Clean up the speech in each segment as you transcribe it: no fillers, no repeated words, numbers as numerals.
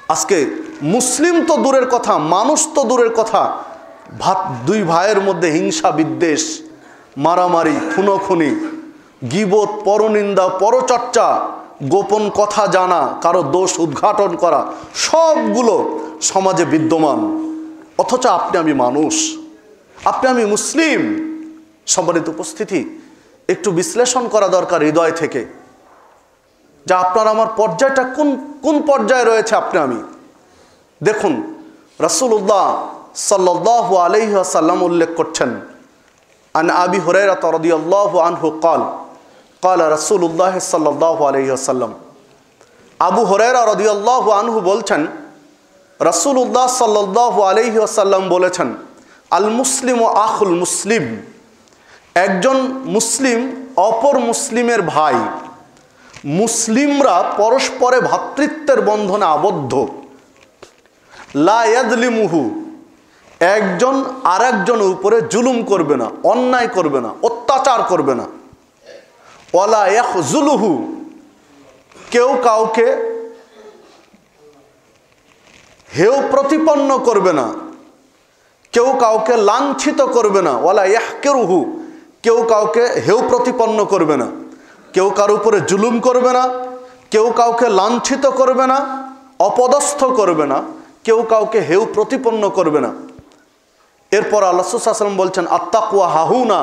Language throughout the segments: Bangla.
আজকে মুসলিম তো দূরের কথা, মানুষ তো দূরের কথা, দুই ভাইয়ের মধ্যে হিংসা বিদ্বেষ, মারামারি, খুনোখুনি, গীবত, পরনিন্দা, পরচর্চা, গোপন কথা জানা, কারো দোষ উদ্ঘাটন করা, সবগুলো সমাজে বিদ্যমান। অথচ আপনি আমি মানুষ, আপনি আমি মুসলিম। সম্মানিত উপস্থিতি, একটু বিশ্লেষণ করা দরকার হৃদয় থেকে, যে আপনার আমার পর্যায়টা কোন কোন পর্যায়ে রয়েছে আপনি আমি। দেখুন, রাসূলুল্লাহ সাল্লাল্লাহু আলাইহি ওয়াসাল্লাম উল্লেখ করছেন, আন আবি হুরায়রা রাদিয়াল্লাহু আনহু قال قال رسول الله সাল্লাল্লাহু আলাইহি ওয়াসাল্লাম। আবু হুরায়রা রাদিয়াল্লাহু আনহু বলছেন, রাসূলুল্লাহ সাল্লাল্লাহু আলাইহি ওয়াসাল্লাম বলেছেন, আল মুসলিমু আখুল মুসলিম, একজন মুসলিম অপর মুসলিমের ভাই। মুসলিমরা পরস্পরে ভ্রাতৃত্বের বন্ধনে আবদ্ধ। লা ইয়াজলিমুহু, একজন আরেকজনের উপরে জুলুম করবে না, অন্যায় করবে না, অত্যাচার করবে না। ওয়ালা ইয়াখজুলুহু, কেউ কাউকে হেয় প্রতিপন্ন করবে না, কেউ কাউকে লাঞ্ছিত করবে না। ওয়ালা ইয়াহকিরুহু, কেউ কাউকে হেয় প্রতিপন্ন করবে না, কেউ কার উপরে জুলুম করবে না, কেউ কাউকে লাঞ্ছিত করবে না, অপদস্থ করবে না, কেউ কাউকে হেয় প্রতিপন্ন করবে না। এরপর আল্লাহ রাসূল সাল্লাল্লাহু আলাইহি ওয়াসাল্লাম বলছেন, আত্তাকওয়া হাহুনা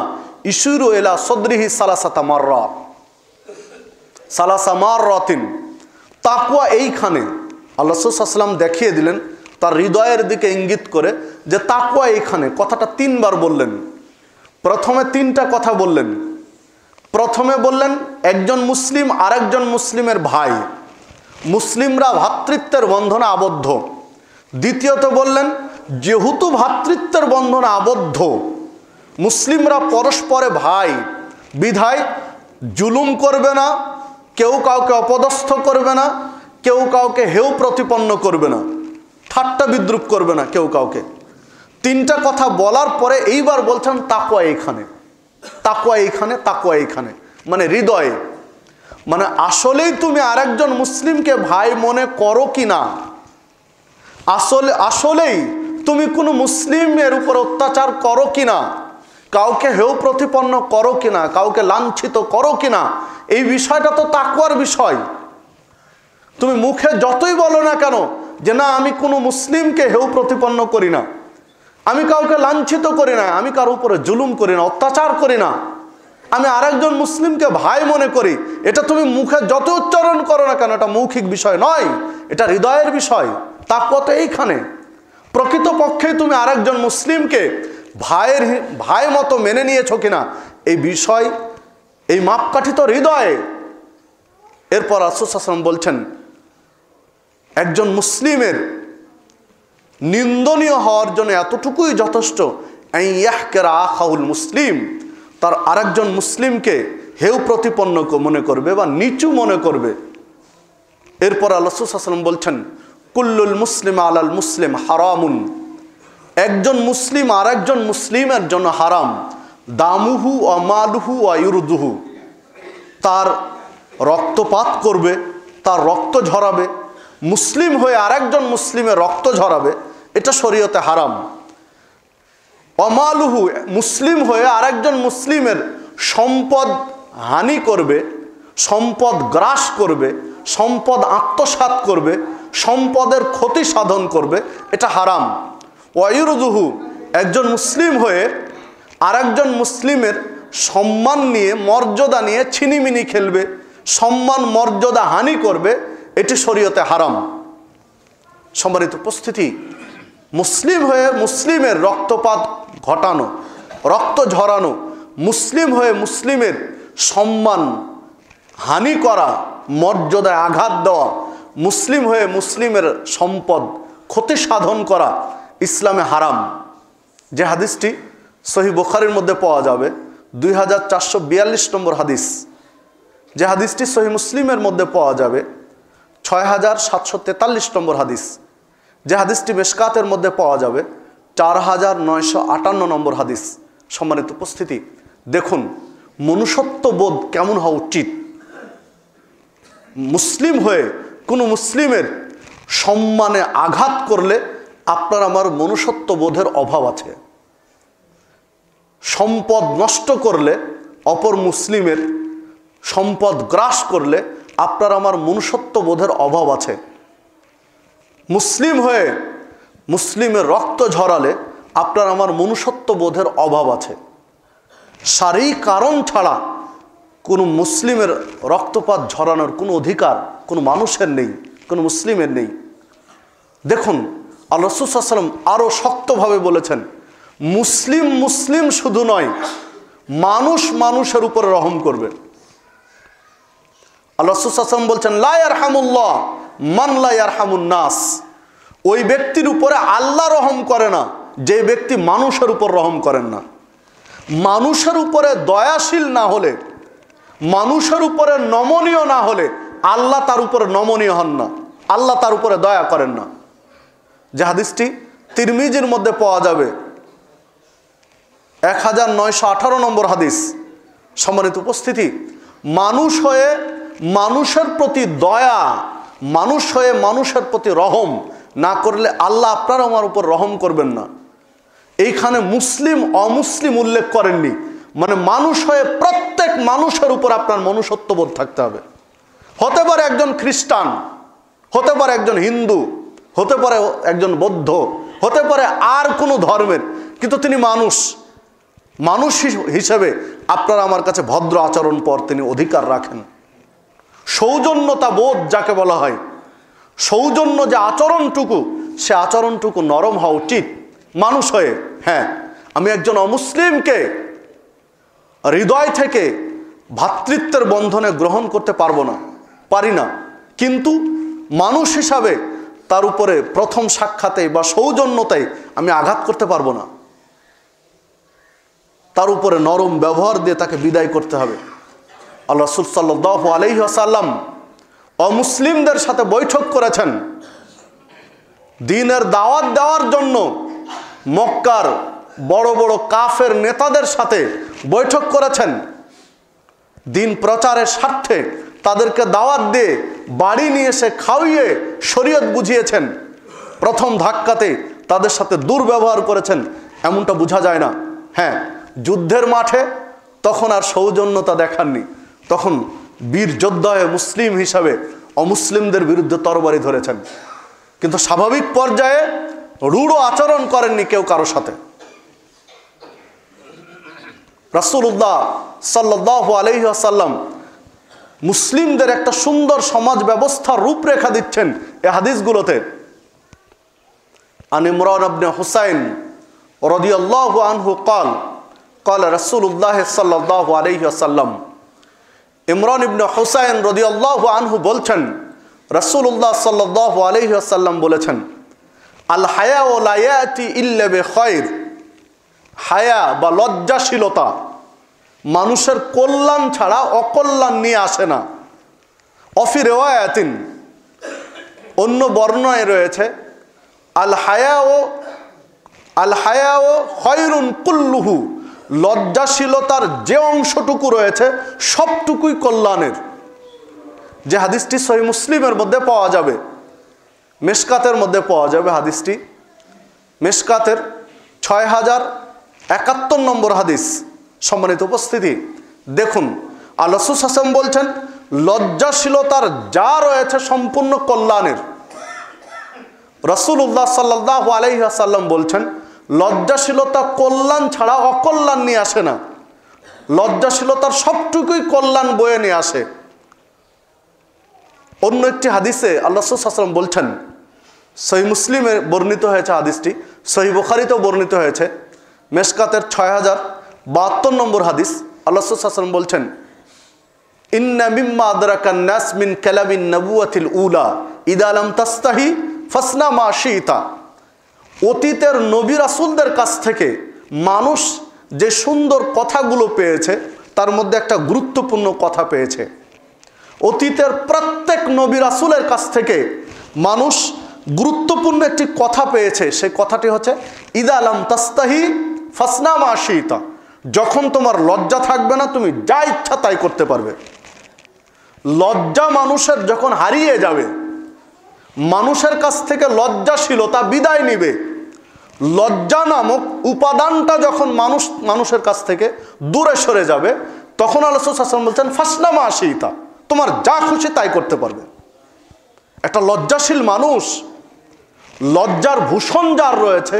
ইশুরু ইলা সদরিহি সালাসাতা মাররা, সালাসা মাররাতিন। তাকওয়া এইখানে আল্লাহ রাসূল সাল্লাল্লাহু আলাইহি ওয়াসাল্লাম দেখিয়ে দিলেন তার হৃদয়ের দিকে ইঙ্গিত করে, যে তাকওয়া এইখানে। কথাটা তিনবার বললেন, প্রথমে তিনটা কথা বললেন। প্রথমে বললেন একজন মুসলিম আরেকজন মুসলিমের ভাই, মুসলিমরা ভ্রাতৃত্বের বন্ধনে আবদ্ধ। দ্বিতীয়ত বললেন যেহেতু ভ্রাতৃত্বের বন্ধনে আবদ্ধ, মুসলিমরা পরস্পরে ভাই, বিধায় জুলুম করবে না, কেউ কাউকে অপদস্থ করবে না, কেউ কাউকে হেয় প্রতিপন্ন করবে না, ঠাট্টা বিদ্রুপ করবে না কেউ কাউকে। তিনটা কথা বলার পরে এইবার বলছেন তাকওয়া এইখানে, তাকওয়া এইখানে, তাকওয়া এইখানে, মানে হৃদয়ে। মানে আসলেই তুমি আরেকজন মুসলিমকে ভাই মনে করো কি না, আসলেই তুমি কোনো মুসলিমের উপর অত্যাচার করো কি না, কাউকে হেয় প্রতিপন্ন করো কি না, কাউকে লাঞ্ছিত করো কি না, এই বিষয়টা তো তাকওয়ার বিষয়। তুমি মুখে যতই বলো না কেন যে না আমি কোনো মুসলিমকে হেয় প্রতিপন্ন করি না, আমি কাউকে লাঞ্ছিত করি না, আমি কারো উপরে জুলুম করি না, অত্যাচার করি না, আমি আরেকজন মুসলিমকে ভাই মনে করি, এটা তুমি মুখে যত উচ্চারণ করো না কেন, এটা মৌখিক বিষয় নয়, এটা হৃদয়ের বিষয়। তাকওয়া তো এইখানে। প্রকৃতপক্ষে তুমি আরেকজন মুসলিমকে ভাই মতো মেনে নিয়েছো কিনা, এই বিষয়, এই মাপকাঠি তো হৃদয়ে। এরপর রাসূল সাল্লাল্লাহু আলাইহি ওয়াসাল্লাম বলছেন, একজন মুসলিমের নিন্দনীয় হওয়ার জন্য এতটুকুই যথেষ্ট, ইয়াহকিরা আখাউল মুসলিম, তার আরেকজন মুসলিমকে হেয় প্রতিপন্ন মনে করবে বা নিচু মনে করবে। এরপর আল্লাহ রাসূল সাল্লাল্লাহু আলাইহি ওয়াসাল্লাম বলছেন, কুল্লুল মুসলিম আলাল মুসলিম হারামুন, একজন মুসলিম আরেকজন মুসলিমের জন্য হারাম। দামুহু ওয়া মালুহু ওয়া ইরদুহু, তার রক্তপাত করবে, তার রক্ত ঝরাবে, মুসলিম হয়ে আরেকজন মুসলিমের রক্ত ঝরাবে, এটা শরীয়তে হারাম। অমালুহু, মুসলিম হয়ে আরেকজন মুসলিমের সম্পদ হানি করবে, সম্পদ গ্রাস করবে, সম্পদ আত্মসাৎ করবে, সম্পদের ক্ষতি সাধন করবে, এটা হারাম। ওয়াইরুদুহু, একজন মুসলিম হয়ে আরেকজন মুসলিমের সম্মান নিয়ে, মর্যাদা নিয়ে ছিনিমিনি খেলবে, সম্মান মর্যাদা হানি করবে, এটি শরীয়তে হারাম। সম্মানিত উপস্থিতি, মুসলিম হয়ে মুসলিমের রক্তপাত ঘটানো, রক্ত ঝরানো, মুসলিম হয়ে মুসলিমের সম্মান হানি করা, মর্যাদায় আঘাত দেওয়া, মুসলিম হয়ে মুসলিমের সম্পদ ক্ষতি সাধন করা ইসলামে হারাম। যে হাদিসটি সহিহ বুখারীর মধ্যে পাওয়া যাবে, 2442 নম্বর হাদিস। যে হাদিসটি সহিহ মুসলিমের মধ্যে পাওয়া যাবে 6743 নম্বর হাদিস। যে হাদিসটি মিশকাতের মধ্যে পাওয়া যাবে 4958 নম্বর হাদিস। সম্মানিত উপস্থিতি, দেখুন মনুষ্যত্ববোধ কেমন হওয়া উচিত। মুসলিম হয়ে কোনো মুসলিমের সম্মানে আঘাত করলে আপনার আমার মনুষ্যত্ব বোধের অভাব আছে। সম্পদ নষ্ট করলে, অপর মুসলিমের সম্পদ গ্রাস করলে আপনার আমার মনুষ্যত্ব বোধের অভাব আছে। মুসলিম হয়ে মুসলিমের রক্ত ঝরালে আপনার আমার মনুষ্যত্ব বোধের অভাব আছে। শারীরিক কারণ ছাড়া কোনো মুসলিমের রক্তপাত ঝরানোর কোনো অধিকার কোনো মানুষের নেই, কোনো মুসলিমের নেই। দেখুন আল্লাহ রাসূল সাল্লাল্লাহু আলাইহি ওয়াসাল্লাম আরও শক্তভাবে বলেছেন, মুসলিম মুসলিম শুধু নয়, মানুষ মানুষের উপরে রহম করবে। আল্লাহ রাসূল সাল্লাল্লাহু আলাইহি ওয়াসাল্লাম বলছেন, লা ইয়ারহামুল্লাহ মান লা ইয়ারহামুন নাস। ওই ব্যক্তির উপরে আল্লাহ রহম করে না যে ব্যক্তি মানুষের উপর রহম করেন না। মানুষের উপরে দয়াশীল না হলে, মানুষের উপরে নমনীয় না হলে আল্লাহ তার উপরে নমনীয় হন না, আল্লাহ তার উপরে দয়া করেন না। যে হাদিসটি তিরমিজির মধ্যে পাওয়া যাবে, 1918 নম্বর হাদিস। সম্মানিত উপস্থিতি, মানুষ হয়ে মানুষের প্রতি দয়া, মানুষ হয়ে মানুষের প্রতি রহম না করলে আল্লাহ আপনার আমার উপর রহম করবেন না। এইখানে মুসলিম অমুসলিম উল্লেখ করেননি, মানে মানুষ হয়ে প্রত্যেক মানুষের উপর আপনার মনুষ্যত্ববোধ থাকতে হবে। হতে পারে একজন খ্রিস্টান, হতে পারে একজন হিন্দু, হতে পারে একজন বৌদ্ধ, হতে পারে আর কোনো ধর্মের, কিন্তু তিনি মানুষ। মানুষ হিসেবে আপনার আমার কাছে ভদ্র আচরণ পর তিনি অধিকার রাখেন। সৌজন্যতা বোধ যাকে বলা হয়, সৌজন্য যে আচরণটুকু, সে আচরণটুকু নরম হওয়া উচিত মানুষ হয়ে। হ্যাঁ, আমি একজন অমুসলিমকে হৃদয় থেকে ভ্রাতৃত্বের বন্ধনে গ্রহণ করতে পারি না, কিন্তু মানুষ হিসাবে তার উপরে প্রথম সাক্ষাতে বা সৌজন্যতায় আমি আঘাত করতে পারবো না। তার উপরে নরম ব্যবহার দিয়ে তাকে বিদায় করতে হবে। আল্লাহ রাসূল সাল্লাল্লাহু আলাইহি ওয়াসাল্লাম অমুসলিমদের সাথে বৈঠক করেছেন, দ্বীনের দাওয়াত দেওয়ার জন্য মক্কার বড় বড় কাফের নেতাদের সাথে বৈঠক করেছেন। দ্বীন প্রচারের স্বার্থে তাদেরকে দাওয়াত দিয়ে বাড়ি নিয়ে এসে খাওয়িয়ে শরীয়ত বুঝিয়েছেন। প্রথম ধাক্কাতে তাদের সাথে দুর্ব্যবহার করেছেন এমনটা বোঝা যায় না। হ্যাঁ, যুদ্ধের মাঠে তখন আর সৌজন্যতা দেখাননি, তখন বীর যোদ্ধা হয়ে মুসলিম হিসাবে অমুসলিমদের বিরুদ্ধে তরবারি ধরেছেন, কিন্তু স্বাভাবিক পর্যায়ে রূঢ় আচরণ করেননি কেউ কারো সাথে। রাসূলুল্লাহ সাল্লাল্লাহু আলাইহি ওয়াসাল্লাম মুসলিমদের একটা সুন্দর সমাজ ব্যবস্থার রূপরেখা দিচ্ছেন এই হাদিসগুলোতে। আন ইমরান ইবনে হুসাইন রাদিয়াল্লাহু আনহু قال قال رسول الله সাল্লাল্লাহু আলাইহি ওয়াসাল্লাম। ইমরান ইবনে হুসাইন রাদিয়াল্লাহু আনহু বলছেন, রাসূলুল্লাহ সাল্লাল্লাহু আলাইহি ওয়াসাল্লাম বলেছেন, আল হায়া লা ইয়াতি ইল্লা বিখায়র। হায়া বা লজ্জাশীলতা মানুষের কল্যাণ ছাড়া অকল্যাণ নিয়ে আসে না। অফি রিওয়ায়াতিন, অন্য বর্ণনায় রয়েছে, আল হায়াও খায়রুন কুল্লুহু। লজ্জাশীলতার যে অংশটুকু রয়েছে সবটুকুই কল্যাণের। যে হাদিসটি সহিহ মুসলিমের মধ্যে পাওয়া যাবে, মেশকাতের মধ্যে পাওয়া যাবে হাদিসটি, মেশকাতের 6071 নম্বর হাদিস। সম্মানিত উপস্থিতি, দেখুন আল্লাহ রাসূল সাল্লাল্লাহু আলাইহি ওয়াসাল্লাম বলছেন, লজ্জাশীলতার যা রয়েছে সম্পূর্ণ কল্যাণের। রাসূলুল্লাহ সাল্লাল্লাহু আলাইহি ওয়াসাল্লাম বলছেন, লজ্জাশীলতা কল্যাণ ছাড়া অকল্যাণ নিয়ে আসে না, লজ্জাশীলতার সবটুকুই কল্যাণ বয়ে নিয়ে আসে। অন্য একটি হাদিসে আল্লাহ রাসূল সাল্লাল্লাহু আলাইহি ওয়াসাল্লাম বলছেন, সহিহ মুসলিমে বর্ণিত হয়েছে হাদিসটি, সহিহ বুখারীতেও বর্ণিত হয়েছে, মেশকাতের 6072 নম্বর হাদিস। আল্লাহ রাসূল সাল্লাল্লাহু আলাইহি ওয়াসাল্লাম বলছেন, ইন্না মিম্মা আদরাকান নাস মিন কালামিন নবুওয়াতিল উলা ইদা লাম তাস্তাহি ফাসনা মা শিতা। অতীতের নবী রাসূলদের কাছ থেকে মানুষ যে সুন্দর কথাগুলো পেয়েছে তার মধ্যে একটা গুরুত্বপূর্ণ কথা পেয়েছে। অতীতের প্রত্যেক নবী রাসূলের কাছ থেকে মানুষ গুরুত্বপূর্ণ একটি কথা পেয়েছে। সেই কথাটি হচ্ছে, ইদা লাম তাস্তাহি ফাসনা মা শিতা। যখন তোমার লজ্জা থাকবে না, তুমি যা ইচ্ছা তাই করতে পারবে। লজ্জা মানুষের যখন হারিয়ে যাবে, মানুষের কাছ থেকে লজ্জাশীলতা বিদায় নিবে। লজ্জা নামক উপাদানটা যখন মানুষের কাছ থেকে দূরে সরে যাবে, তখন আল্লাহ রাসূল সাল্লাল্লাহু আলাইহি ওয়াসাল্লাম বলছেন ফাসনামা আশিতা, তোমার যা খুশি তাই করতে পারবে। একটা লজ্জাশীল মানুষ, লজ্জার ভূষণ যার রয়েছে,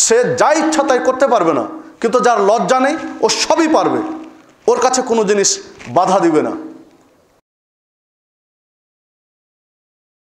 সে যা ইচ্ছা তাই করতে পারবে না, কিন্তু যার লজ্জা নেই ও সবই পারবে, ওর কাছে কোনো জিনিস বাধা দিবে না।